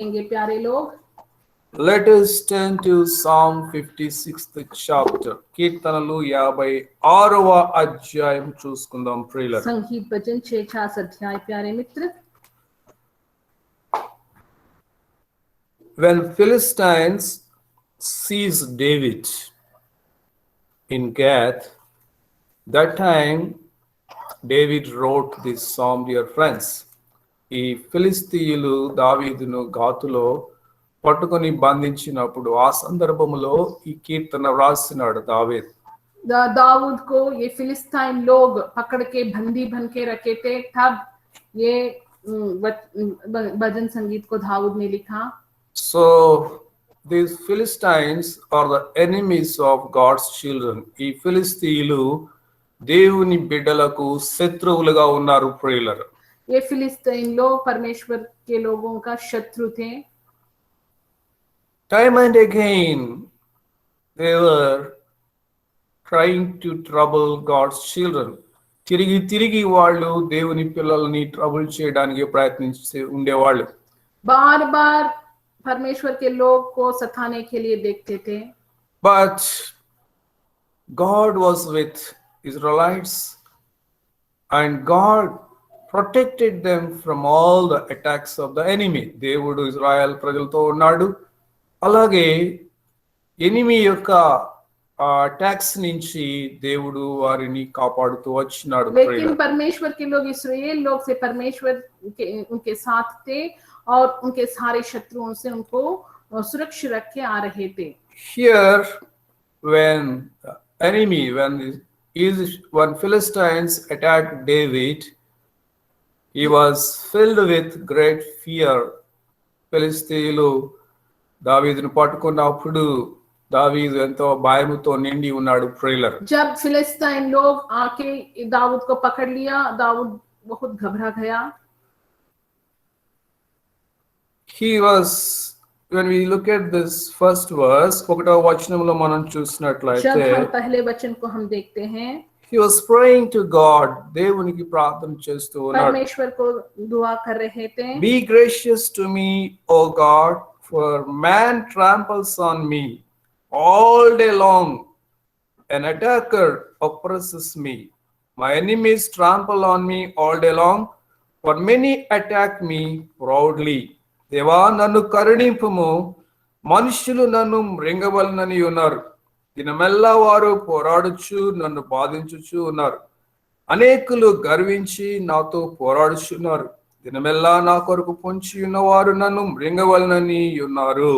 देखेंगे प्यारे लोग। Let us turn to Psalm 56th chapter. కీర్తనలు 56వ అధ్యాయం చూసుకుందాం ప్రియులారా. संगीत भजन 6 अध्याय प्यारे मित्र। When Philistines seized David in Gath, that time David wrote this psalm, dear friends. ఈ ఫిలిస్తీయులు దావీదును గాతులో పట్టుకొని బంధించినప్పుడు ఆ సందర్భంలో ఈ కీర్తన వ్రాసినాడు దావీదు. दाऊद को ये फिलिस्तीन लोग पकड़ के बंदी बन के रखे थे, तब ये भजन संगीत को दाऊद ने लिखा। So these Philistines are the enemies of God's children. ఈ ఫిలిస్తీయులు దేవుని బిడ్డలకు శత్రువులుగా ఉన్నారు ప్రియులారా. ये फिलिस्तीन लोग परमेश्वर के लोगों का शत्रु थे। Time and again they were trying to trouble God's children. తిరిగి తిరిగి వాళ్ళు దేవుని పిల్లల్ని ట్రబుల్ చేయడానికి ప్రయత్నించి ఉండేవాళ్ళు. बार बार परमेश्वर के लोग को सताने के लिए देखते थे। But God was with Israelites and God protected them from all the attacks of the enemy. దేవుడు ఇజ్రాయెల్ ప్రజలతో ఉన్నాడు. అలాగే ఎనిమి యొక్క అటాక్స్ నుంచి దేవుడు వారిని కాపాడుతూ వచ్చినాడు. लेकिन परमेश्वर के लोग इस्राएल लोग से परमेश्वर उनके साथ थे और उनके सारे शत्रुओं से उनको सुरक्षित रख के आ रहे थे। Here when the enemy, when Philistines attacked David, he was filled with great fear. ఫిలిస్తీయులు దావీదును పట్టుకున్నప్పుడు दावीद ఎంతో భయముతో నిండి ఉన్నాడు ప్రియులారా. जब फिलिस्तीन लोग आके दाऊद को पकड़ लिया, दाऊद बहुत घबरा गया। He was, when we look at this first verse, ఒకటో వచనంలో మనం చూసినట్లయితే जब हम पहले वचन को हम देखते हैं, he was praying to God, దేవునికి ప్రార్థన చేస్తూ ఉన్నాడు. परमेश्वर को दुआ कर रहे थे। Be gracious to me, O God, for man tramples on me all day long. An attacker oppresses me. My enemies trample on me all day long, for many attack me proudly. దేవా నన్ను కరుణింపుము, మనుష్యులు నన్ను మృంగవలనని ఉన్నారు. దినమెల్లా వారు పోరాడుచు నన్ను బాధించుచు ఉన్నారు. అనేకులు గర్వించి నాతో పోరాడుచున్నారు. దినమెల్లా నా కొరకు పొంచి ఉన్నవారు నన్ను మృంగవలనని ఉన్నారు.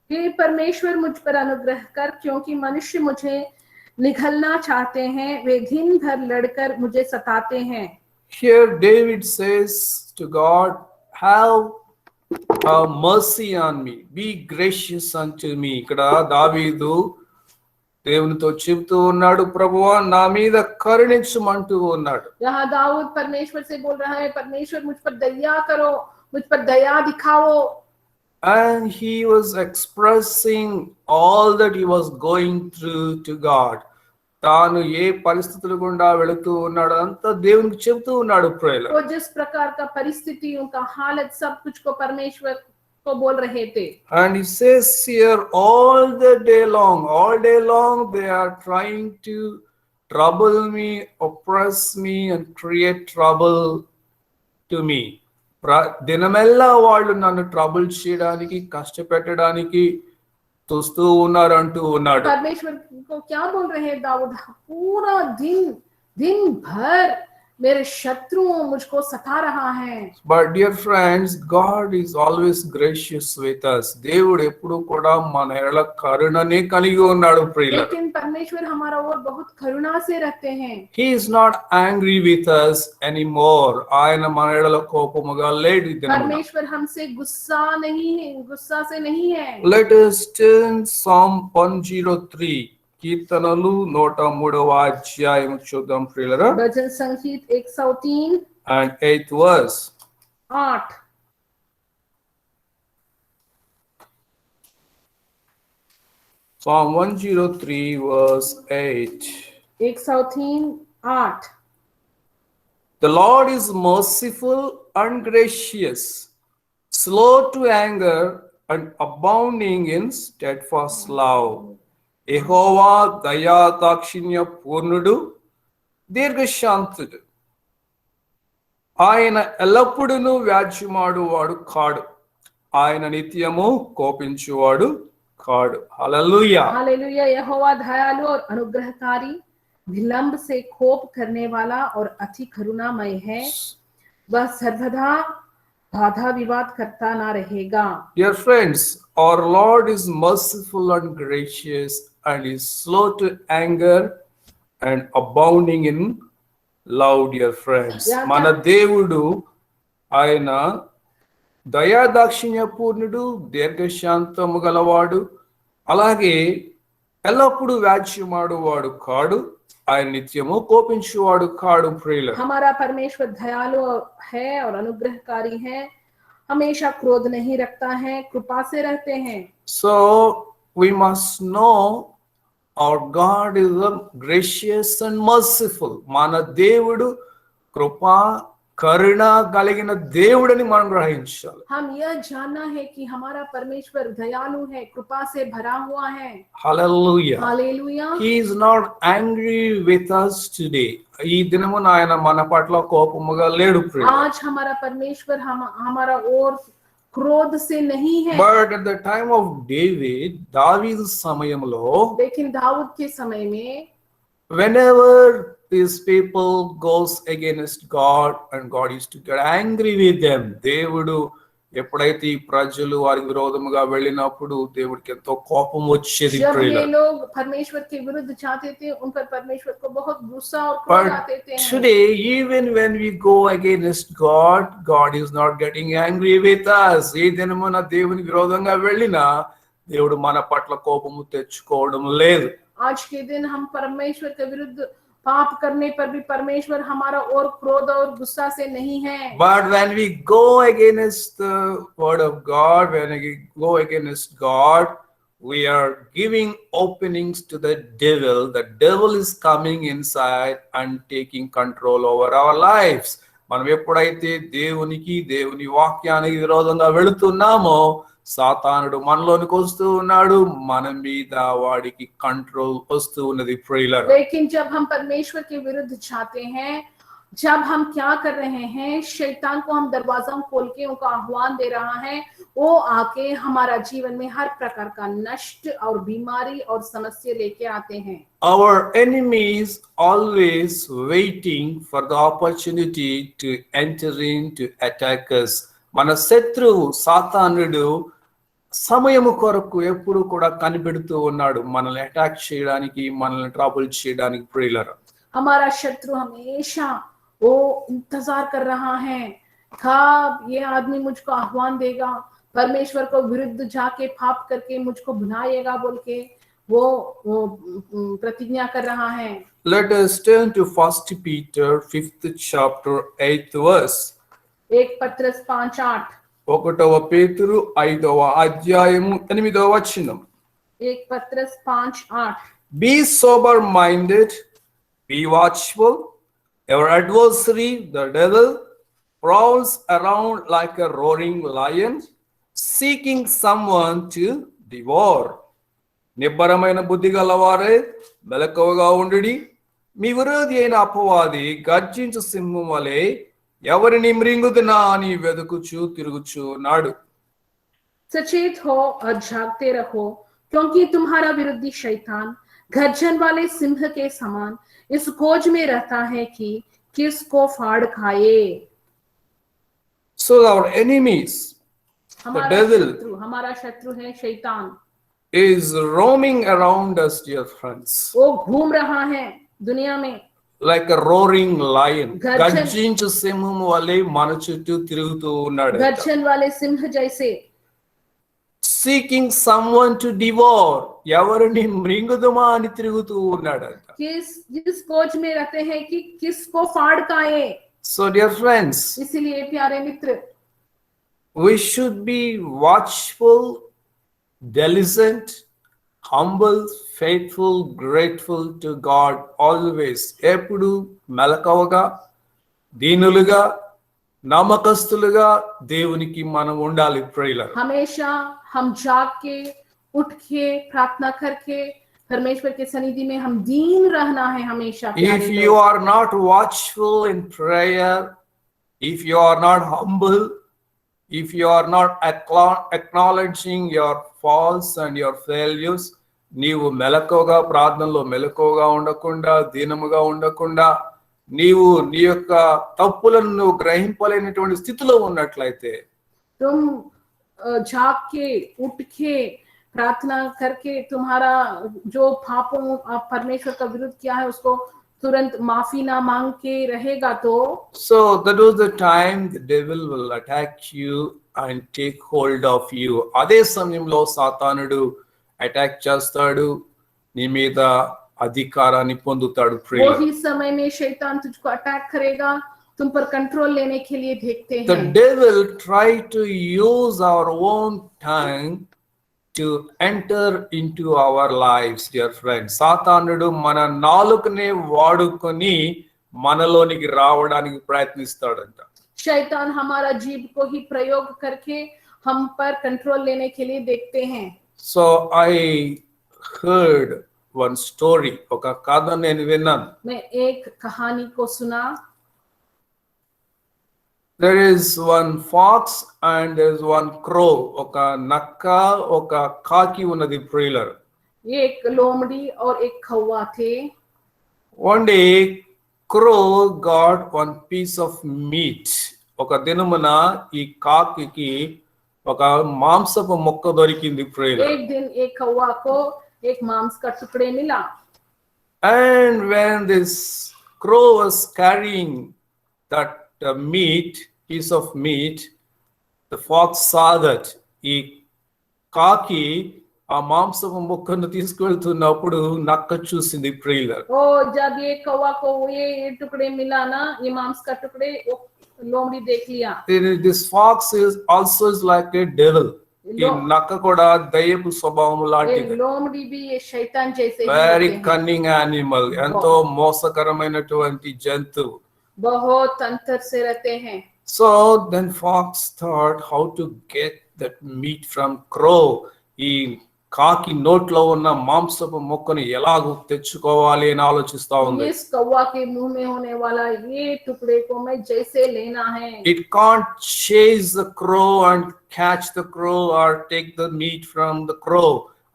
हे परमेश्वर मुझ पर अनुग्रह कर, क्योंकि मनुष्य मुझे निगलना चाहते हैं, वे दिन भर लड़कर मुझे सताते हैं। Here David says to God, have mercy on me, be gracious unto me. ఇక్కడ దావీదు దేవునితో చెబుతూ ఉన్నాడు, ప్రభువా నా మీద కరుణించమంటూ ఉన్నాడు. यहाँ दाऊद परमेश्वर से बोल रहा है, परमेश्वर मुझ पर दया करो, मुझ पर दया दिखाओ। And he was expressing all that he was going through to God. తాను ఏ పరిస్థితుల గుండా వెళుతూ ఉన్నాడు అంతా దేవునికి చెబుతూ ఉన్నాడు ప్రియులారా. वो जिस प्रकार का परिस्थिति, उनका हालत, सब कुछ को परमेश्वर को बोल रहे थे। And he says here, all day long they are trying to trouble me, oppress me and create trouble to me. దినమెల్లా వాళ్ళు నన్ను ట్రబుల్ చేయడానికి, కష్టపెట్టడానికి చూస్తూ ఉన్నారు అంటూ ఉన్నాడు. परमेश्वर को क्या बोल रहे हैं दाऊद, पूरा दिन भर मेरे शत्रुओं मुझको सता रहा है। But dear friends, God is always gracious with us. దేవుడు ఎప్పుడు కూడా మన ఎడల కరుణనే కలిగి ఉన్నాడు ప్రియులారా. लेकिन परमेश्वर हमारा और बहुत करुणा से रखते हैं। He is not angry with us anymore. ఆయన మన ఎడల కోపముగా లేడు ఈ దినమున. परमेश्वर हमसे गुस्सा से नहीं है। Let us turn Psalm 103, కీర్తనలు 103వ అధ్యాయం చూద్దాం ప్రియులారా. भजन संगीत 103 and 8th verse. 8 Psalm 103 verse 8. 103 8 The Lord is merciful and gracious, slow to anger and abounding in steadfast love. యెహోవా దయా దాక్షిణ్య పూర్ణుడు, దీర్ఘశాంతుడు. ఆయన ఎల్లప్పుడూ వ్యాజ్యమాడువాడు కాడు, ఆయన నిత్యము కోపించువాడు కాడు. హల్లెలూయా. हालेलुया। यहोवा दयालु और अनुग्रहकारी, विलंब से कोप करने वाला और अति करुणामय है। वह सर्वदा बाधा विवाद करता ना रहेगा। Dear friends, our Lord is merciful and gracious and is slow to anger and abounding in love, dear friends. Yeah, మన దేవుడు ఆయన దయాదాక్షిణ్య పూర్ణుడు, దీర్ఘశాంతము గలవాడు, అలాగే ఎల్లప్పుడూ వ్యాజ్యమాడువాడు కాడు, ఆయన నిత్యము కోపించువాడు కాడు. ప్రియుల, हमारा परमेश्वर दयालु है और अनुग्रहकारी है, हमेशा क्रोध नहीं रखता है, कृपा से रहते हैं। So we must know our God is a gracious and merciful. మన దేవుడు కృపా కరుణ కలిగిన దేవుడని మనం గ్రహించాలి. हम यह जानना है कि हमारा परमेश्वर दयालु है, कृपा से भरा हुआ है। Hallelujah. Hallelujah. He is not angry with us today. ఈ దినమున ఆయన మన పట్ల కోపముగా లేడు. आज हमारा परमेश्वर हमारा और क्रोध से नहीं है। But at the time of David, దావీదు సమయంలో, लेकिन दाऊद के समय में whenever these people goes against God and God used to get angry with them, దేవుడు ఎప్పుడైతే ఈ ప్రజలు వారికి విరోధముగా వెళ్ళినప్పుడు దేవుడికి ఎంతో కోపం వచ్చేది. जब ये लोग परमेश्वर के विरुद्ध जाते थे, उन पर परमेश्वर को बहुत गुस्सा और क्रोध आते थे। Today, even when we go against God, God is not getting angry with us. ఈ దినమున దేవుని విరోధంగా వెళ్ళినా దేవుడు మన పట్ల కోపము తెచ్చుకోవడం లేదు. आज के दिन हम परमेश्वर के विरुद्ध पाप करने पर भी परमेश्वर हमारा और क्रोध और गुस्सा से नहीं है। But when we go against the word of God, when we go against God, we are giving openings to the devil. The devil is coming inside and taking control over our lives. మనం ఎప్పుడైతే దేవునికి దేవుని వాక్యానికి విరోధంగా వెళుతున్నామో సాతానుడు మనలోనికి వస్తూ ఉన్నాడు, మన మీద వాడికి కంట్రోల్ వస్తూ ఉన్నది. ప్రియులారా, लेकिन जब हम परमेश्वर के विरुद्ध जाते हैं, जब हम क्या कर रहे हैं, शैतान को हम दरवाजा खोल के उनका आह्वान दे रहा है, वो आके हमारा जीवन में हर प्रकार का नष्ट और बीमारी और समस्या लेके आते हैं। our enemy is always waiting for the opportunity to enter in to attack us. మన శత్రువు సాతానుడు సమయము కొరకు ఎప్పుడు కూడా కనిపెడుతూ ఉన్నాడు, మనల్ని అటాక్ చేయడానికి, మనల్ని ట్రబుల్ చేయడానికి. ప్రియులారా, हमारा शत्रु हमेशा वो इंतजार कर रहा है, कब ये आदमी मुझको आह्वान देगा, परमेश्वर को विरुद्ध जाके पाप करके मुझको भुनाएगा बोल के वो प्रतिज्ञा कर रहा है। let us turn to 1 Peter 5th chapter 8th verse. एक पत्रस 5:8। 1వ పేతురు 5వ అధ్యాయము 8వ వచనం. एक पत्रस 5:8। Be sober minded, be watchful. Your adversary, the devil, prowls around like a roaring lion, seeking someone to devour. నిబ్బరమైన బుద్ధి గలవారే మెలకువగా ఉండుడి, మీ విరోధి అయిన అపవాది గర్జించు సింహం వలె ఎవరిని మృంగుదునా అని వెదుకుచూ తిరుగుచూ ఉన్నాడు. सचेत हो और जागते रहो, क्योंकि तुम्हारा विरोधी शैतान गर्जन वाले सिंह के समान इस खोज में रहता है कि किसको फाड़ खाए। So our enemies, the devil, हमारा शत्रु है शैतान, is roaming around us, dear friends, वो घूम रहा है दुनिया में like a roaring lion. गर्जन- గర్జించు సింహం వలె మన చుట్టూ తిరుగుతూ ఉన్నాడు. गर्जन वाले सिंह जैसे, seeking someone to devour, ఎవరిని మృంగుదుమా అని తిరుగుతూ ఉన్నాడంట. जिस खोज में रहते हैं कि किसको फाड़ खाए। So dear friends, इसीलिए प्यारे मित्र, we should be watchful, diligent, humble, faithful, grateful to God always. ఎప్పుడు మెలకువగా, దీనులుగా, నమ్మకస్తులుగా దేవునికి మనం ఉండాలి ప్రియులారా. हमेशा हम जाग के उठ के प्रार्थना करके परमेश्वर के सनिधि में हम दीन रहना है हमेशा If प्यारे you लोग। are not watchful in prayer, if you are not humble, if you are not acknowledging your faults and your failures, నీవు మెలకువగా ప్రార్థనలో మెలకువగా ఉండకుండా దీనముగా ఉండకుండా నీవు నీ యొక్క తప్పులను నువ్వు గ్రహింపలేనటువంటి స్థితిలో ఉన్నట్లయితే तुम जाग के उठ के प्रार्थना करके तुम्हारा जो पापों आप परमेश्वर का विरुद्ध किया है उसको तुरंत माफी ना मांग के रहेगा तो so that was the time the devil will attack you and take hold of you. అదే సమయంలో సాతానుడు అటాక్ చేస్తాడు, నీ మీద అధికారాన్ని పొందుతాడు वो ప్రియులారా. ही समय में शैतान तुझको अटैक करेगा, तुम पर कंट्रोल लेने के लिए देखते The हैं। devil tried to use our own tongue to enter into our lives, dear friends. సాతానుడు మన నాలుకనే వాడుకొని మనలోనికి రావడానికి ప్రయత్నిస్తాడంట. शैतान हमारा जीभ को ही प्रयोग करके हम पर कंट्रोल लेने के लिए देखते हैं। So I heard one story. ఒక కథ నేను విన్నాను. मैं एक कहानी को सुना। There is one fox and there is one crow. ఒక నక్క ఒక కాకి ఉన్నది ప్రియులారా. एक लोमड़ी और एक कौवा थे। One day crow got one piece of meat. ఒక దినమున ఈ కాకికి ఒక మాంసపు మొక్క దొరికింది ప్రియులారా. एक दिन एक कौवा को एक मांस का टुकड़े मिला। And when this crow was carrying that piece of meat, the fox saw that ఈ కాకి ఆ మాంసపు ముక్కను తీసుకువెళ్తున్నప్పుడు నక్క చూసింది ప్రియులారా. ओ जब ये कौवा को ये टुकड़े मिला ना, ये मांस का टुकड़े, वो लोमड़ी देख लिया। This fox is also like a devil. ఈ నక్క కూడా దయ్యపు స్వభావం ये లాంటిది. लोमड़ी भी ये शैतान जैसे ही వెరీ होते हैं। కన్నింగ్ యానిమల్, ఎంతో మోసకరమైనటువంటి జంతువు. बहुत अंतर से रहते हैं। So then fox thought how to get that meat from crow. ఈ కాకి నోట్లో ఉన్న మాంసపు మొక్కను ఎలాగో తెచ్చుకోవాలి అని ఆలోచిస్తా ఉంది. इस कौवा के मुंह में होने वाला ये टुकड़े को मैं जैसे लेना है। It can't chase the crow and catch the crow or take the meat from the crow.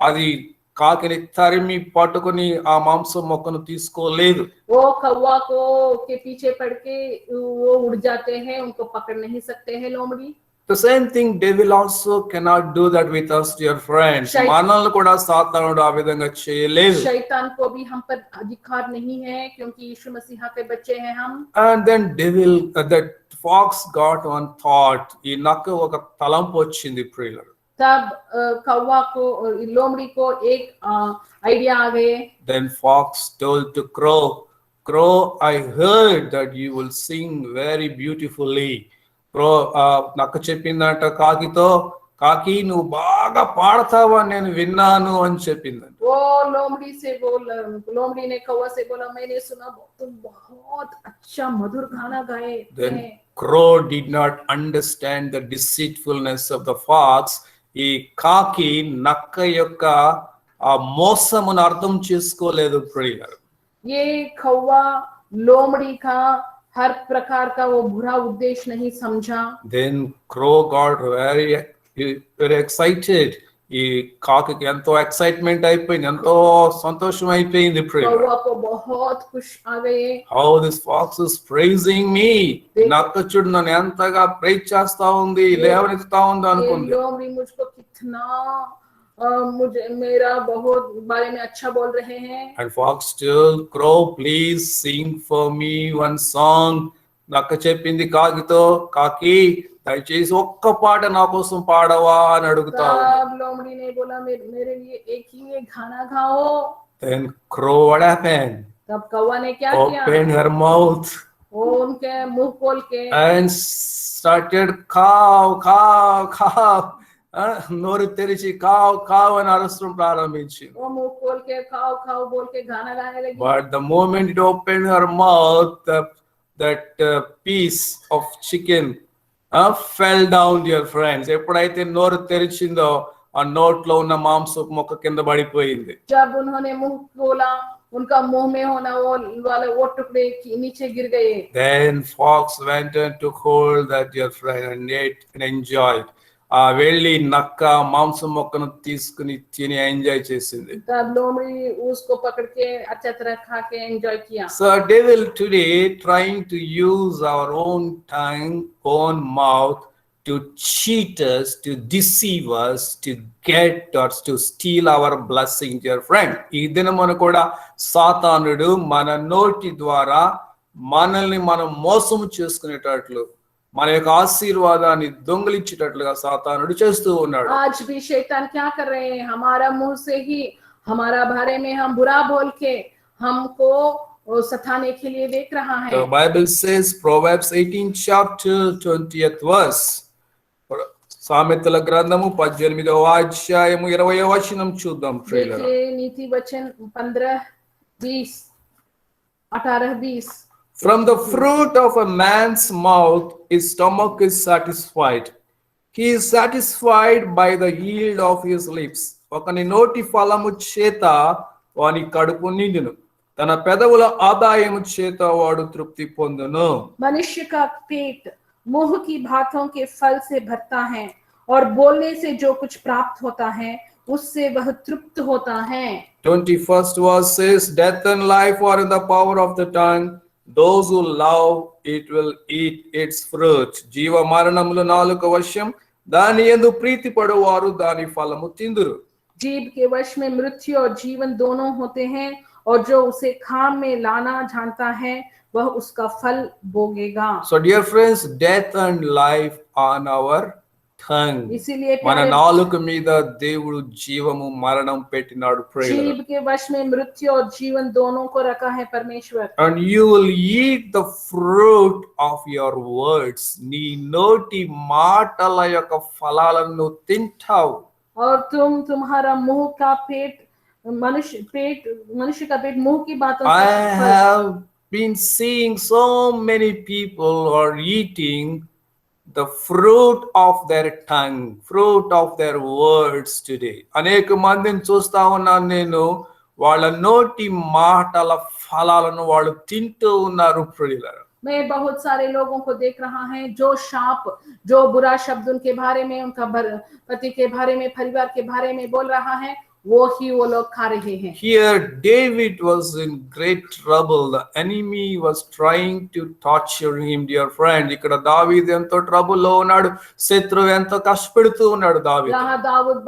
అది కాకిని తరిమి పట్టుకొని ఆ మాంసం మొక్కను తీసుకోలేదు. वो कौवा को के पीछे पड़ के वो उड़ जाते हैं, उनको पकड़ नहीं सकते हैं लोमड़ी। The same thing devil also cannot do that with us, dear friends. మనల్ని కూడా సాతానుడు ఆ విధంగా చేయలేదు. शैतान को भी हम पर अधिकार नहीं है क्योंकि यीशु मसीहा के बच्चे हैं हम। And then that fox got one thought. ఈ నక్క ఒక తలంపు వచ్చింది ప్రియులారా. तब कौवा को लोमड़ी को एक आइडिया आ गए। Then fox told to crow, crow, I heard that you will sing very beautifully. నక్క చెప్పిందంట కాకితో, కాకి నువ్వు బాగా పాడతావని నేను విన్నాను అని చెప్పిందంట. वो लोमड़ी ने कौवा से बोला, मैंने सुना तुम बहुत अच्छा मधुर गाना गाए। Then crow did not understand the deceitfulness of the fox. ఈ కాకి నక్క యొక్క ఆ మోసమును అర్థం చేసుకోలేదు ప్రియులారా. ये कौवा लोमड़ी का हर प्रकार का वो बुरा उद्देश्य नहीं समझा। Then crow got very excited. ఈ కాకి ఎంతో ఎక్సైట్మెంట్ అయిపోయింది, ఎంతో సంతోషం అయిపోయింది ప్రియులారా. कौवा को बहुत खुश आ गए। How this fox is praising me. నక్క చూడు నన్ను ఎంతగా ప్రైజ్ చేస్తా ఉంది, లేవనెత్తుతా ఉంది అనుకుంది. लोमड़ी मुझको कितना मुझे मेरा बहुत बारे में अच्छा बोल रहे हैं। And fox told crow, please sing for me one song. నక్క చెప్పింది కాకితో, కాకి దయచేసి ఒక్క పాట నా కోసం పాడవా అని అడుగుతా ఉంది. तब लोमड़ी ने बोला, मेरे लिए एक ही ये गाना गाओ। Then crow what happened? तब कौवा ने क्या किया? Opened her mouth वो उनके मुंह खोल के and started cow cow cow. నోరు తెరిచి కావ్ కావ్ అని అరవడం ప్రారంభించింది. वो मुंह खोल के खाओ खाओ बोल के गाना गाने लगी। But the moment it opened her mouth, the that piece of chicken fell down, dear friends. ఎప్పుడైతే నోరు తెరిచిందో ఆ నోట్లో ఉన్న మాంసపు మొక్క కింద పడిపోయింది. जब उन्होंने मुंह खोला, उनका मुंह में होना वो टुकड़े नीचे गिर गए. Then fox went in to hold that, dear friend, and ate and enjoyed. ఆ వెళ్ళి నక్క మాంసం మొక్కను తీసుకుని తిని ఎంజాయ్ చేసింది. तब लोमड़ी उसको पकड़ के अच्छा तरह खा के एंजॉय किया. So devil today trying to use our own tongue, own mouth to cheat us, to deceive us, to get or to steal our blessing, dear friend. ఈ దినమున కూడా సాతానుడు మన నోటి ద్వారా మనల్ని మనం మోసం చేసుకునేటట్లు మన యొక్క ఆశీర్వాదాన్ని దొంగిలించేటట్లుగా సాతానుడు చేస్తూ ఉన్నాడు. आज भी शैतान क्या कर रहे हैं? हमारा मुंह से ही हमारा बारे में हम बुरा बोल के हमको सताने के लिए देख रहा है. The Bible says, Proverbs 18 chapter 20th verse. సామెతల గ్రంథము 18వ అధ్యాయము 20వ వచనం చూద్దాం. ట్రైలర్ देखिए नीति वचन 15-20 18-20. From the fruit of a man's mouth his stomach is satisfied. He is satisfied by the yield of his lips. ఒకని నోటి ఫలము చేత వాని కడుపు నిండును, తన పెదవుల ఆదాయము చేత వాడు తృప్తి పొందును. मनुष्य का पेट मुंह की बातों के फल से भरता है, और बोलने से जो कुछ प्राप्त होता है उससे वह तृप्त होता है. 21st verse says, death and life are in the power of the tongue. Those who love it will eat its fruit. జీవ మరణములు నాలుక వశం, దాని యందు ప్రీతి పడువారు దాని ఫలము తిందురు. जीभ के वश में मृत्यु और जीवन दोनों होते हैं, और जो उसे खाम में लाना जानता है वह उसका फल भोगेगा. So dear friends, death and life on our tongue. इसीलिए మన నాలుక మీద దేవుడు జీవము మరణం పెట్టినాడు. जीभ के वश में मृत्यु और जीवन दोनों को रखा है परमेश्वर. And you will eat the fruit of your words. నీ నోటి మాటల యొక్క ఫలాలను తింటావు. और तुम्हारा मुंह का पेट मनुष्य का पेट मुंह की बातों I से have been seeing so many people are eating the fruit of their tongue, fruit of their words today. అనేక మందిని చూస్తా ఉన్నాను నేను, వాళ్ళ నోటి మాటల ఫలాలను వాళ్ళు తింటూ ఉన్నారు. ప్రియులారా, मैं बहुत सारे लोगों को देख रहा है जो शाप, जो बुरा शब्द उनके बारे में, उनका पति के बारे में, परिवार के बारे में बोल रहा है, वो ही वो लोग खा रहे हैं. here David was in great trouble. The enemy was trying to torture him, dear friend. ఇక్కడ దావీదు ఎంతో ట్రబుల్ లో ఉన్నాడు, శత్రువు ఎంతో కష్టపెడుతూ ఉన్నాడు దావీదు. यहाँ दाऊद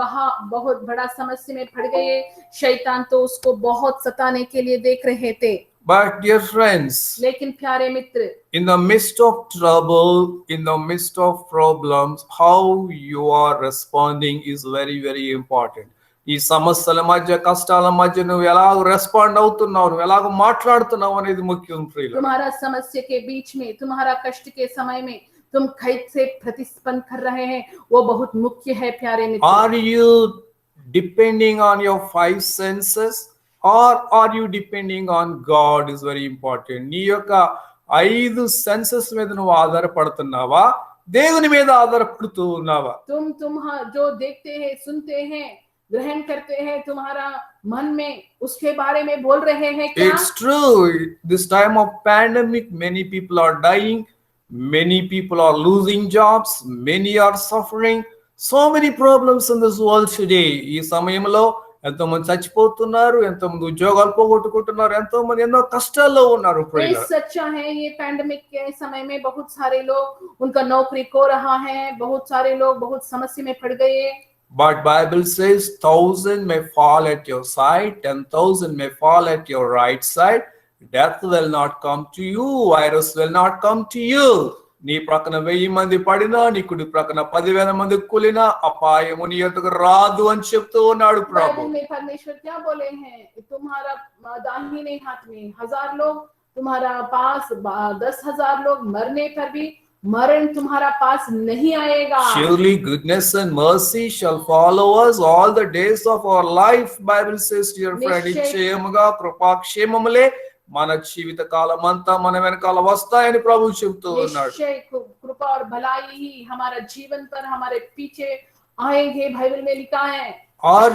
बहुत बड़ा समस्या में पड़ गए. शैतान तो उसको बहुत सताने के लिए देख रहे थे. But dear friends, लेकिन प्यारे मित्र, in the midst of trouble, in the midst of problems, how you are responding is very, very important. ఈ సమస్యల మధ్య, కష్టాల మధ్య నువ్వు ఎలా రెస్పాండ్ అవుతున్నావు, నువ్వు ఎలా మాట్లాడుతున్నావు అనేది ముఖ్యం. तुम्हारा समस्या के बीच में, तुम्हारा कष्ट के समय में तुम कैसे प्रतिस्पंद कर रहे हैं, वो बहुत मुख्य है प्यारे मित्र. Are you depending on your five senses or are you depending on God is very important. నీ యొక్క 5 సెన్సెస్ మీద నువ్వు ఆధారపడుతున్నావా, దేవుని మీద ఆధారపడుతూ ఉన్నావా? तुम जो देखते हैं, सुनते हैं, ग्रहण करते हैं, तुम्हारा मन में उसके बारे में बोल रहे हैं क्या? It's true. This time of pandemic, many people are dying, many people are losing jobs, many are suffering. So many problems in this world today. ఈ సమయంలో ఎంతో మంది చచ్చిపోతున్నారు, ఎంతో మంది ఉద్యోగాలు పోగొట్టుకుంటున్నారు, ఎంతో మంది ఎన్నో కష్టాల్లో ఉన్నారు. सच्चा है, ये पैंडेमिक के समय में बहुत सारे लोग उनका नौकरी खो रहा है, बहुत सारे लोग बहुत समस्या में पड़ गए. But Bible says 1,000 may fall at your side, 10,000 may fall at your right side. Death will not come to you, virus will not come to you. నీ ప్రక్కన 1000 మంది పడినా, నీ కుడి ప్రక్కన 10,000 మంది కూలినా అపాయము నీ యొద్దకు రాదు అని చెప్తూ ఉన్నాడు ప్రభు. परमेश्वर क्या बोले हैं? तुम्हारा दाहिने हाथ में 1000 लोग, तुम्हारा पास 10,000 लोग मरने पर भी मरण तुम्हारा पास नहीं आएगा. Surely goodness and mercy shall follow us all the days of our life. Bible says, dear friend, నిశ్చయముగా కృపాక్షేమములే మన జీవిత కాలం అంతా మన వెనకాల వస్తాయని ప్రభు చెబుతూ ఉన్నాడు. निश्चय कृपा और भलाई ही हमारा जीवन पर हमारे पीछे आएंगे, बाइबल में लिखा है। Or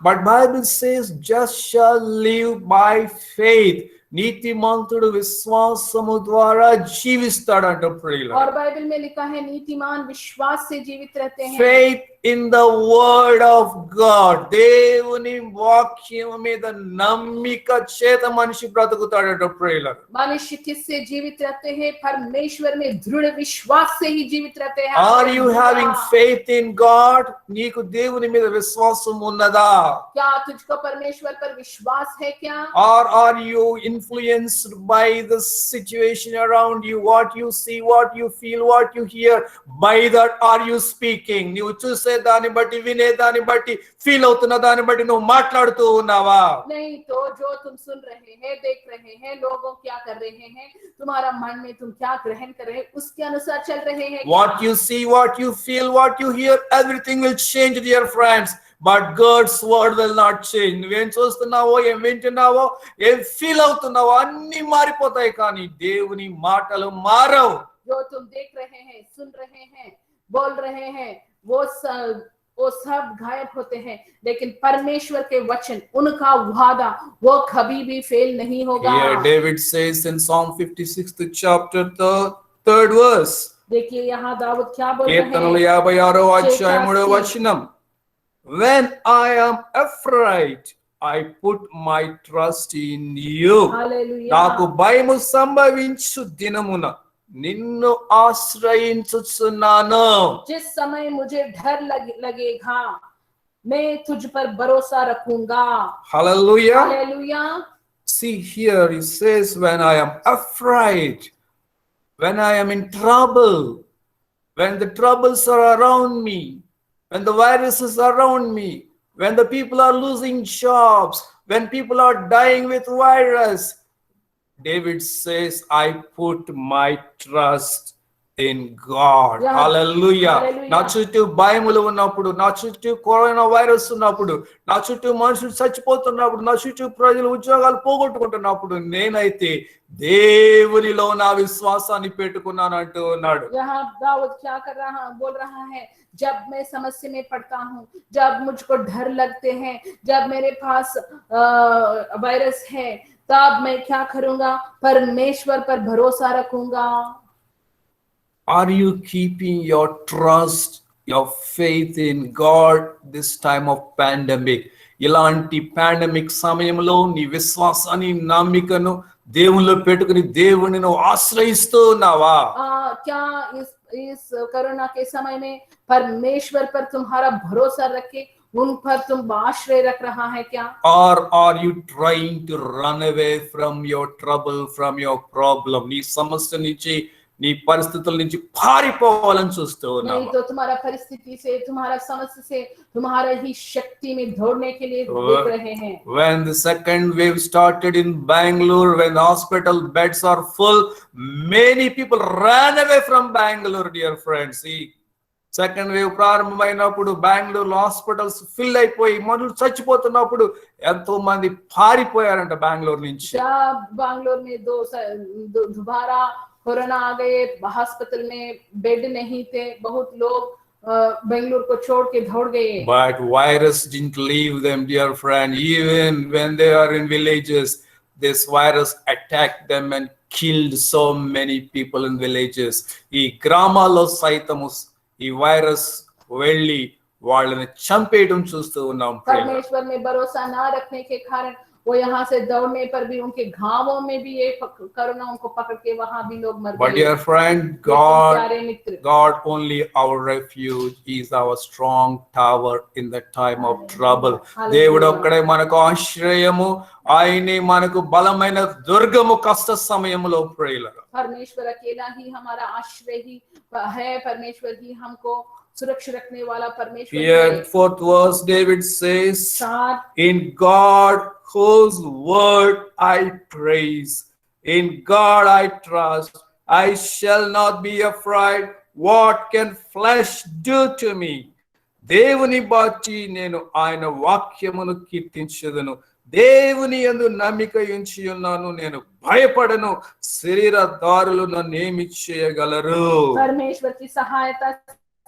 but Bible says just shall live by faith. నీతిమంతుడు విశ్వాసము ద్వారా జీవిస్తాడంట ప్రియుల. और बाइबल में लिखा है नीतिमान विश्वास से जीवित रहते हैं। Faith in the word of God. దేవుని వాక్యం మీద నమ్మిక చేత మనిషి బ్రతుకుతాడట ప్రియుల. मनुष्य किससे जीवित रहते हैं? परमेश्वर में दृढ़ विश्वास से ही जीवित रहते हैं। Are you having faith in God? నీకు దేవుని మీద విశ్వాసం ఉన్నదా? क्या तुझको परमेश्वर पर विश्वास है क्या? Or are you influenced by the situation around you? What you see, what you feel, what you hear, by that are you speaking? నీవు చూసే దాన్ని బట్టి, వినే దాన్ని బట్టి, ఫీల్ అవుతున్న దాన్ని బట్టి నువ్వు మాట్లాడుతూ ఉన్నావా? नहीं तो जो तुम सुन रहे हैं, देख रहे हैं, लोगों क्या कर रहे हैं, तुम्हारा मन में तुम क्या ग्रहण कर रहे हैं, उसके अनुसार चल रहे हैं। What you see, what you feel, what you hear, everything will change, dear friends. But God's word will not change. నువ్వేం చూస్తున్నావో, ఏం వింటున్నావో, ఏం ఫీల్ అవుతున్నావో అన్ని మారిపోతాయి, కానీ దేవుని మాటలు మారవు. जो तुम देख रहे हैं, सुन रहे हैं, बोल रहे हैं, वो सब गायब होते हैं, लेकिन परमेश्वर के वचन, उनका वादा, वो कभी भी फेल नहीं होगा। Here David says in Psalm 56th chapter, the third verse. देखिए यहाँ दाऊद क्या बोल रहे కీర్తనలు हैं? 56వ అధ్యాయం 3వ వచనం. When I am afraid, I put my trust in you. Hallelujah. నాకు భయము సంభవించు దినమున నిన్ను ఆశ్రయించుచున్నాను. जिस समय मुझे डर लगेगा, मैं तुझ पर भरोसा रखूंगा। Hallelujah. Hallelujah. See here he says, when I am afraid, when I am in trouble, when the troubles are around me, when the virus is around me, when the people are losing jobs, when people are dying with virus, David says, I put my trust in God. Yeah. Hallelujah. Hallelujah. నా చుట్టూ భయములు ఉన్నప్పుడు, నా చుట్టూ corona virus ఉన్నప్పుడు, నా చుట్టూ మనుషులు చచ్చిపోతున్నప్పుడు, నా చుట్టూ ప్రజలు ఉద్యోగాలు పోగొట్టుకుంటున్నప్పుడు నేనైతే దేవునిలో నా విశ్వాసాన్ని పెట్టుకున్నాను అంటూ ఉన్నాడు. यहाँ दाऊद क्या बोल रहा है, जब मैं समस्या में पड़ता हूँ, जब मुझको डर लगते हैं, जब मेरे पास वायरस है, तब मैं क्या करूंगा? परमेश्वर पर भरोसा रखूंगा। Are you keeping your trust, your faith in God this time of pandemic? ఇలాంటి పాండమిక్ సమయంలో నీ విశ్వాసాన్ని, నమ్మికను దేవునిలో పెట్టుకుని దేవుని నువ్వు ఆశ్రయిస్తూ ఉన్నావా? क्या इस कोरोना के समय में परमेश्वर पर तुम्हारा भरोसा रखे, उन पर तुम आश्रय रख रहा है क्या? Or are you trying to run away from your trouble, from your problem? నీ సమస్య నుంచి, నీ పరిస్థితుల నుంచి పారిపోవాలని చూస్తూ नहीं ఉన్నావా? तो तुम्हारा परिस्थिति से, तुम्हारा समस्या से, तुम्हारा ही शक्ति में दौड़ने के लिए देख रहे हैं। When the second wave started in Bangalore, when the hospital beds are full, many people ran away from Bangalore, dear friends. See, second wave ప్రారంభమైనప్పుడు బెంగళూరు హాస్పిటల్స్ ఫిల్ అయిపోయి మనుషులు చచ్చిపోతున్నప్పుడు ఎంతో మంది పారిపోయారంట బెంగళూరు నుంచి. बैंगलोर में दोबारा कोरोना आ गए, हॉस्पिटल में बेड नहीं थे, बहुत लोग बेंगलुरु को छोड़ के दौड़ गए. But virus didn't leave them, dear friend. Even when they are in villages, this virus attacked them and killed so many people in villages. ఈ గ్రామాల్లో సైతము ఈ వైరస్ వెళ్ళి వాళ్ళని చంపేయడం చూస్తూ ఉన్నాం. परमेश्वर में भरोसा ना रखने के कारण वो यहाँ से दौड़ने पर भी उनके गांवों में भी ये कोरोना उनको पकड़ के वहां भी लोग मर गए. But dear friend, God only our refuge, is our strong tower in the time of trouble. దేవుడు ఒక్కడే మనకు ఆశ్రయము, ఆయనే మనకు బలమైన దుర్గము కష్ట సమయములో ప్రియులారా. परमेश्वर अकेला ही हमारा आश्रय ही है, परमेश्वर ही हमको सुरक्षित रखने वाला परमेश्वर है. Here fourth verse David says, in God whose word I praise, in God I trust, I shall not be afraid. What can flesh do to me? దేవుని బట్టి నేను ఆయన వాక్యమును కీర్తించెదను, దేవుని యందు నమ్మిక ఉంచి ఉన్నాను, నేను భయపడను. శరీర దారులు నన్ను ఏమి చేయగలరు? परमेश्वर की सहायता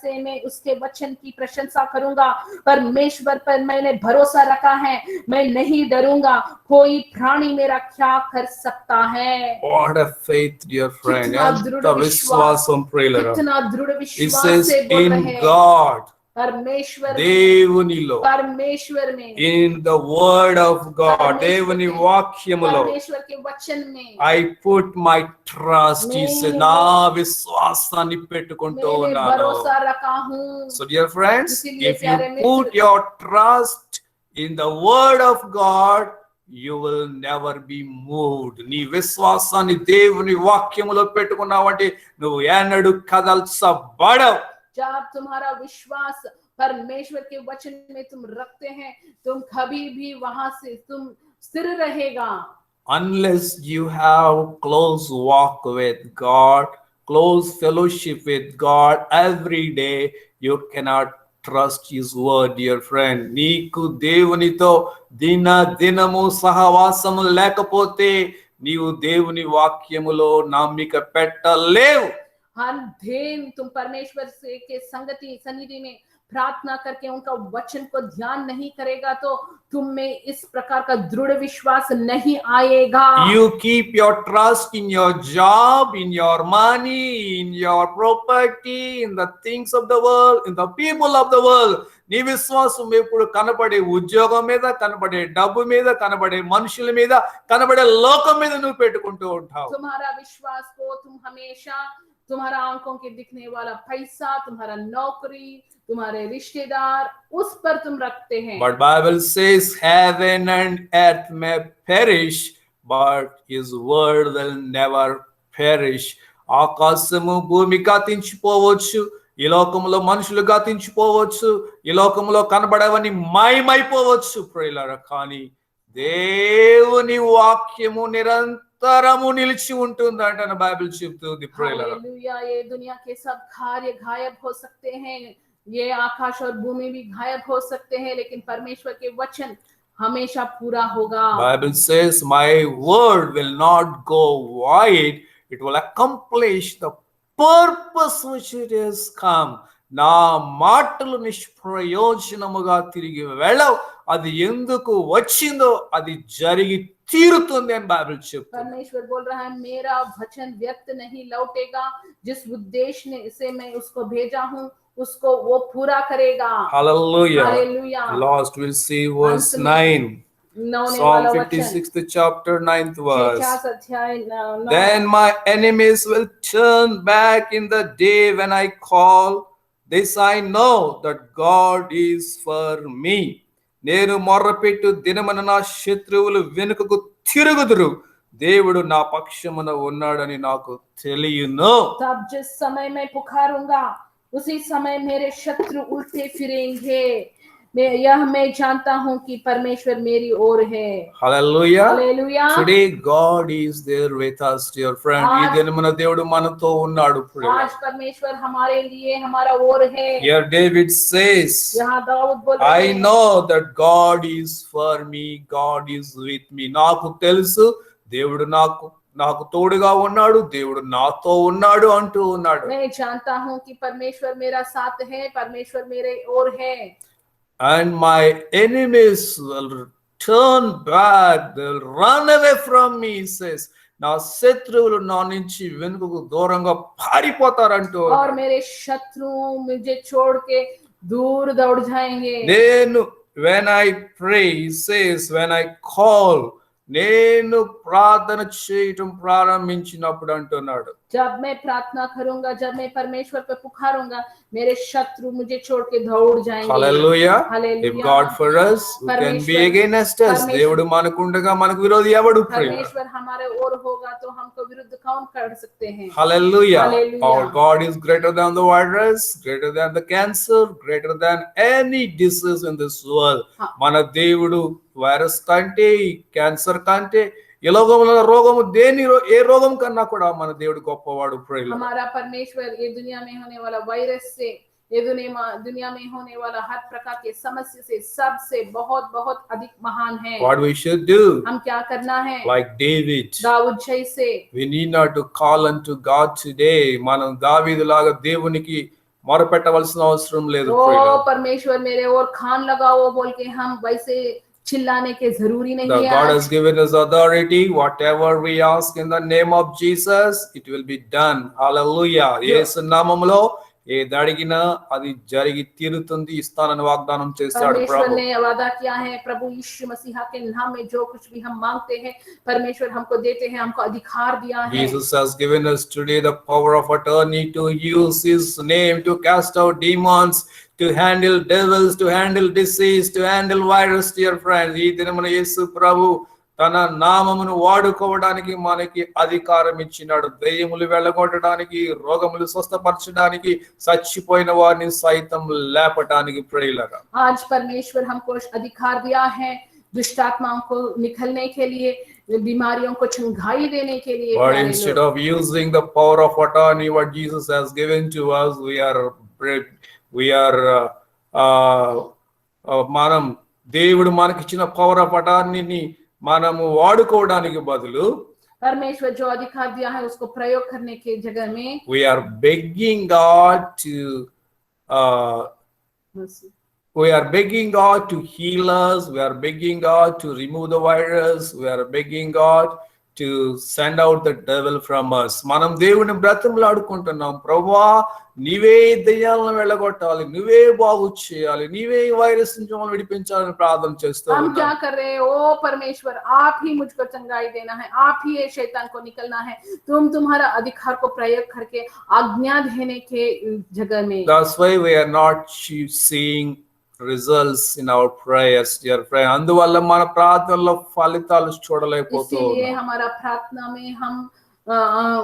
से मैं उसके वचन की प्रशंसा करूंगा। परमेश्वर पर मैंने भरोसा रखा है, मैं नहीं डरूंगा। कोई प्राणी मेरा क्या कर सकता है? What a faith, dear friend. कितना ఎంత दृढ़ विश्वास, విశ్వాసం ప్రియులారా. कितना दृढ़ It विश्वास says से बोल in रहे हैं। God, परमेश्वर में, దేవునిలో, परमेश्वर में, in the word of God, परमेश्वर దేవుని में, వాక్యములో, परमेश्वर के वचन में I put my trust. He said, मैंने- నా విశ్వాసాన్ని పెట్టుకుంటూ मैंने ఉన్నాను. भरोसा रखा हूँ। So dear friends, इसीलिए if you प्यारे मित्र, put your trust in the word of God, you will never be moved. నీ విశ్వాసాన్ని దేవుని వాక్యములో పెట్టుకున్నావంటే నువ్వు ఎన్నడూ కదల్చబడవు. जब तुम्हारा विश्वास परमेश्वर के वचन में तुम रखते हैं, तुम कभी भी वहां से तुम स्थिर रहेगा। Unless you have close walk with God, close fellowship with God every day, you cannot trust his word, dear friend. నీకు దేవునితో దినము సహవాసము లేకపోతే నీవు దేవుని వాక్యములో నమ్మిక పెట్టలేవు. हर दिन तुम परमेश्वर से के संगति सन्निधि में प्रार्थना करके उनका वचन को ध्यान नहीं करेगा तो तुम में इस प्रकार का दृढ़ विश्वास नहीं आएगा। You keep your trust in your job, in your money, in your property, in the things of the world, in the people of the world. నీ విశ్వాసం ఎప్పుడు కనబడే ఉద్యోగం మీద, కనబడే డబ్బు మీద, కనబడే మనుషుల మీద, కనబడే లోకం మీద నువ్వు పెట్టుకుంటూ ఉంటావు. तुम्हारा विश्वास को तुम हमेशा तुम्हारा आंखों के दिखने वाला पैसा, तुम्हारा नौकरी, तुम्हारे रिश्तेदार, उस पर तुम रखते हैं। But Bible says heaven and earth may perish, but his word will never perish. ఆకాశము భూమి గతించిపోవచ్చు, ఈ లోకంలో మనుషులు గతించిపోవచ్చు, ఈ లోకంలో కనబడవని మాయమైపోవచ్చు ప్రియులారా, కానీ దేవుని వాక్యము నిరంతరము నిలిచి ఉంటుందంట బైబిల్ చెప్తుంది ప్రియులారా. हालेलुया। ये दुनिया के सब कार्य गायब हो सकते हैं, ये आकाश और भूमि भी गायब हो सकते हैं, लेकिन परमेश्वर के वचन हमेशा पूरा होगा। Bible says my word will not go void, it will accomplish the purpose which it has come. నా మాటలు నిష్ప్రయోజనముగా తిరిగి వెళ్ళవు, అది ఎందుకు వచ్చిందో అది జరిగి తీరుతుంది అని బైబిల్ చెప్తుంది. परमेश्वर बोल रहा है मेरा वचन व्यर्थ नहीं लौटेगा, जिस उद्देश्य ने इसे मैं उसको भेजा हूँ उसको वो पूरा करेगा। Hallelujah. Hallelujah. Last we'll see verse अंत में 9. नौने Psalm वाला वचन 56th chapter 9th verse. 50 अध्याय 9। Then my enemies will turn back in the day when I call. This I know that God is for me. నేను మొర్రపెట్టు దినమున నా శత్రువులు వెనుకకు తిరుగుదురు, దేవుడు నా పక్షమున ఉన్నాడని నాకు తెలియను. तब जिस समय मैं पुकारूंगा उसी समय मेरे शत्रु उल्टे फिरेंगे। मैं जानता हूं कि परमेश्वर मेरी ओर है। Hallelujah. Hallelujah. Today God is there with us, dear friend. ఈ దినమున దేవుడు మనతో ఉన్నాడు. आज परमेश्वर हमारे लिए हमारा ओर है। Here David says, यहाँ दाऊद बोल I रहे हैं, know that God is for me, God is with me. నాకు తెలుసు దేవుడు నాకు తోడుగా ఉన్నాడు, దేవుడు నాతో ఉన్నాడు అంటూ ఉన్నాడు. मैं जानता हूं कि परमेश्वर मेरा साथ है, परमेश्वर मेरे ओर है। And my enemies will turn back, they will run away from me, he says. నా శత్రువులు నా నుంచి వెనుకకు దూరంగా పారిపోతారంటూ. और मेरे शत्रु मुझे छोड़ के दूर दौड़ जाएंगे। నేను when I pray, he says, when I call, నేను ప్రార్థన చేయటం ప్రారంభించినప్పుడు అంటున్నాడు. जब मैं प्रार्थना करूंगा, जब मैं परमेश्वर पे पुकारूंगा, मेरे शत्रु मुझे छोड़ के दौड़ जाएंगे। Hallelujah. Hallelujah. If God for us, who can be against us? దేవుడు మనకుండగా మనకు విరోధి ఎవడు? परमेश्वर हमारे ओर होगा तो हमको विरुद्ध कौन कर सकते हैं? Hallelujah. Hallelujah. Our God is greater than the virus, greater than the cancer, greater than any disease in this world. మన దేవుడు వైరస్ కంటే, క్యాన్సర్ కంటే, ఈ లోకంలో రోగము ఏ రోగం కన్నా కూడా మన దేవుడు గొప్పవాడు. हमारा परमेश्वर ये दुनिया में होने वाला वायरस से, ये दुनिया में होने वाला हर प्रकार के समस्या से सबसे बहुत बहुत अधिक महान है। What we should do, हम क्या करना है? like David, दाऊद जैसे we need not to call unto God today. మనం దావీదులాగా దేవునికి మొరపెట్టవలసిన అవసరం లేదు. ओ ప్రియులారా. परमेश्वर मेरे और खान लगाओ बोल के हम वैसे चिल्लाने के जरूरी नहीं The है। God आज has given us authority. Whatever we ask in the name of Jesus, it will be done. Hallelujah. యేసు నామములో ఏది అడిగినా అది జరిగి తీరుతుంది, ఇస్తానని వాగ్దానం చేస్తాడు परमेश्वर ప్రభు. ने वादा किया है, प्रभु यीशु मसीहा के नाम में जो कुछ भी हम मांगते हैं परमेश्वर हमको देते हैं, हमको अधिकार दिया है। Jesus has given us today the power of attorney to use his name to cast out demons, to handle devils, to handle disease, to handle virus, dear friends. ఈ దినమున యేసు ప్రభు తన నామమును వాడుకోవడానికి మనకి అధికారం ఇచ్చినాడు. దయ్యములు వెళ్ళగొట్టడానికి, రోగములు స్వస్థపరచడానికి, చచ్చిపోయిన వారిని సైతం లేపటానికి. ప్రియులారా, आज परमेश्वर हमको अधिकार दिया है दुष्ट आत्माओं को निकलने के लिए, बीमारियों को चंगाई देने के लिए। but प्यारे instead लोग, of using the power of attorney what Jesus has given to us, we are మనం దేవుడు మనకిచ్చిన పవర్ ఆఫ్ అటార్నీని మనము వాడుకోవడానికి బదులు परमेश्वर जो अधिकार दिया है उसको प्रयोग करने के जगह में we are begging God to we are begging God to heal us. We are begging God to remove the virus. We are begging God to send out the devil from us. మనం దేవుని బ్రతిమలాడుకుంటున్నాం, ప్రభువా నీవే దయ్యాలను వెళ్ళగొట్టాలి, నువ్వే బాగు చేయాలి, నీవే virus నుంచి మనం విడిపించాలని ప్రార్థన చేస్తూ हम ఉన్నాం. क्या कर रहे हैं? ओ परमेश्वर आप ही मुझको चंगाई देना है, आप ही ये शैतान को निकलना है, तुम्हारा अधिकार को प्रयोग करके आज्ञा देने के जगह में। That's why we are not seeing results in our prayers, dear friend. అందువల్ల మన ప్రార్థనలో ఫలితాలు చూడలేకపోతూ इसीलिए ఉన్నాం. हमारा प्रार्थना में हम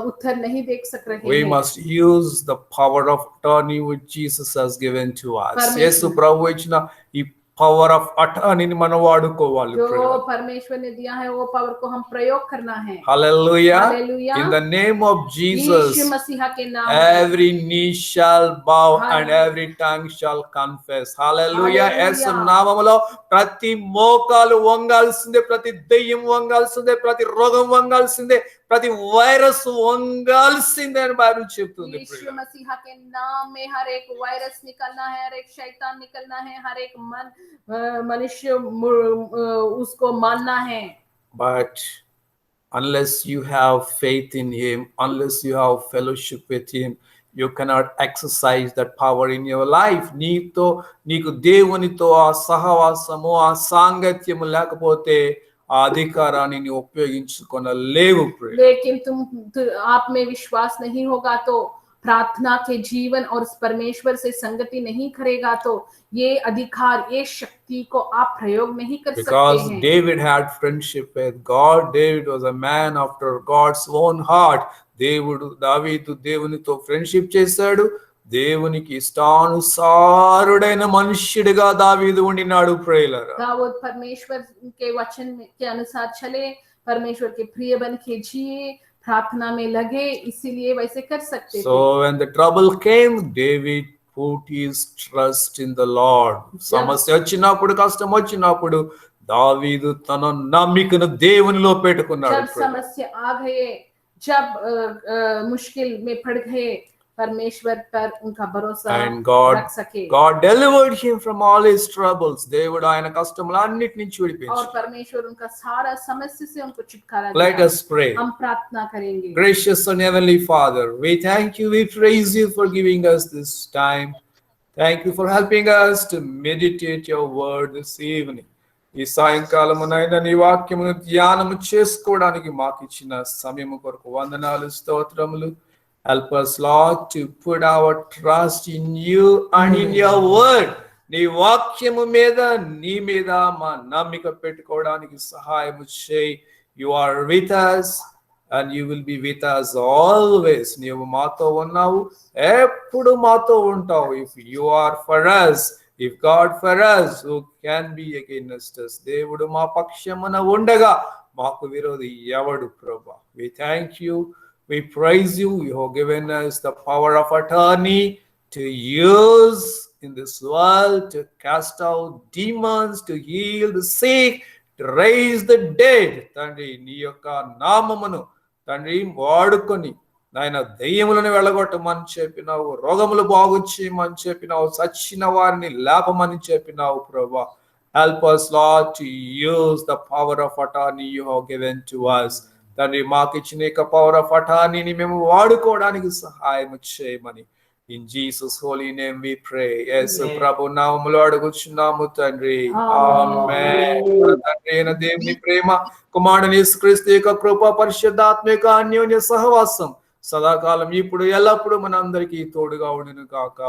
उत्तर नहीं देख सक रहे We हैं। must use the power of attorney which Jesus has given to us. परमेश्वर- యేసు ప్రభు ఇచ్చిన ఈ పవర్ ఆఫ్ అటార్నీని మనం వాడుకోవాలి. जो परमेश्वर ने दिया है वो पावर को हम प्रयोग करना है। Hallelujah. Hallelujah. In the name of Jesus, यीशु मसीहा के नाम every knee shall bow and Hallelujah. every tongue shall confess. Hallelujah. Hallelujah. యేసు నామములో ప్రతి మోకాలు వంగాల్సిందే, ప్రతి దయ్యం వంగాల్సిందే, ప్రతి రోగం వంగాల్సిందే, ప్రతి వైరస్ వంగాల్సిందే అని బైబిల్ చెప్తుంది. यीशु मसीहा के नाम में हर एक वायरस निकलना है, हर एक शैतान निकलना है, हर एक मनुष्य उसको मानना है। But unless you have faith in him, unless you have fellowship with him, you cannot exercise that power in your life. నీకు దేవునితో ఆ సహవాసము, ఆ సాంగత్యము లేకపోతే ఆ అధికారాన్ని నీ ఉపయోగించుకొనలేవు. लेकिन आप में विश्वास नहीं होगा तो, प्रार्थना के जीवन और परमेश्वर से संगति नहीं करेगा तो ये अधिकार, ये शक्ति को आप प्रयोग नहीं कर सकते Because हैं। David had friendship with God. David was a man after God's own heart. దావీదు దేవునితో ఫ్రెండ్షిప్ చేశాడు. దేవునికి ఇష్టానుసారుడైన మనుష్యుడిగా దావీదు ఉండినాడు. ప్రియులారా, दाऊद परमेश्वर के वचन के अनुसार चले, परमेश्वर के प्रिय बन के जिए, प्रार्थना में लगे, इसीलिए वैसे कर सकते थे। so when the trouble came, David put his trust in the Lord. సమస్య వచ్చినప్పుడు, కష్టం వచ్చినప్పుడు దావీదు తన నమ్మికను దేవునిలో పెట్టుకున్నాడు. जब समस्या आ गए, जब मुश्किल में पड़ गए, परमेश्वर पर उनका भरोसा And God रख सके। delivered him from all his troubles. దేవుడు ఆయన కష్టములన్నిటి నుంచి और విడిపించాడు. परमेश्वर उनका सारा समस्या से उनको छुटकारा Let दिया। us pray. हम प्रार्थना करेंगे। Gracious and heavenly Father, we thank you, we praise you for giving us this time. Thank you for helping us to meditate your word this evening. ఈ సాయంకాలమునైనా నీ వాక్యమును ధ్యానము చేసుకోవడానికి మాకు ఇచ్చిన సమయము కొరకు వందనాలు, స్తోత్రములు. Help us, Lord, to put our trust in you and in your word. నీ వాక్యము మీద, నీ మీద మా నమ్మిక పెట్టుకోవడానికి సహాయము చేయి. You are with us and you will be with us always. నీవు మాతో ఉన్నావు, ఎప్పుడు మాతో ఉంటావు. If you are for us, if God for us, who can be against us? దేవుడు మా పక్షమున ఉండగా మాకు విరోధి ఎవడు ప్రభువా? We thank you. We praise you. You have given us the power of attorney to use in this world to cast out demons, to heal the sick, to raise the dead. తండ్రి నీ యొక్క నామమును తండ్రి వాడుకొని నాయన దెయ్యములను వెళ్ళగొట్టమని చెప్పినావు, రోగములు బాగు చేయమని చెప్పినావు, చచ్చిన వారిని లేపమని చెప్పినావు ప్రభా. Help us, Lord, to use the power of attorney you have given to us. తండ్రి మాకు ఇచ్చిన యొక్క పవర్ ఆఫ్ అటార్నీని మేము వాడుకోవడానికి సహాయం చేయమని in Jesus holy name we pray. Yesu ప్రభు నామములో అడుగుచున్నాము తండ్రి, ఆమేన్. మన తండ్రి అయిన దేవుని ప్రేమ, కుమారుని యేసుక్రీస్తు యొక్క కృప, పరిశుద్ధాత్మ యొక్క అన్యోన్య సహవాసం సదాకాలం ఇప్పుడు ఎల్లప్పుడూ మనందరికీ తోడుగా ఉండును గాక.